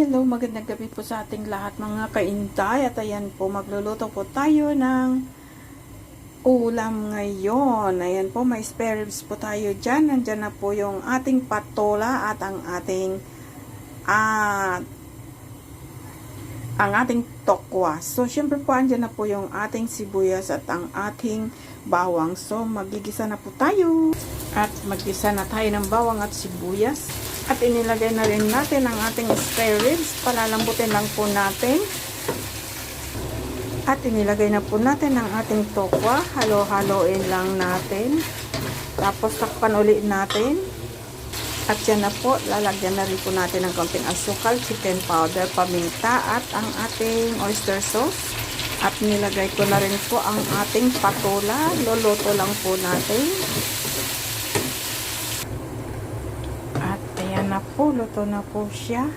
Hello, magandang gabi po sa ating lahat mga kainday. At ayan po, magluluto po tayo ng ulam ngayon. Ayan po, may spare ribs po tayo dyan. Nandyan na po yung ating patola at ang ating tokwa. So, syempre po, andyan na po yung ating sibuyas at ang ating bawang. So, magigisa na po tayo. At maggisa na tayo ng bawang at sibuyas. At inilagay na rin natin ang ating spare ribs. Palalambutin lang po natin. At inilagay na po natin ang ating tokwa. Halo-haloin lang natin. Tapos takpan ulit natin. At yan na po, lalagyan na rin po natin ng konting asukal, chicken powder, paminta at ang ating oyster sauce. At nilagay ko na rin po ang ating patola. Luluto lang po natin. Ayan na po, luto na po siya.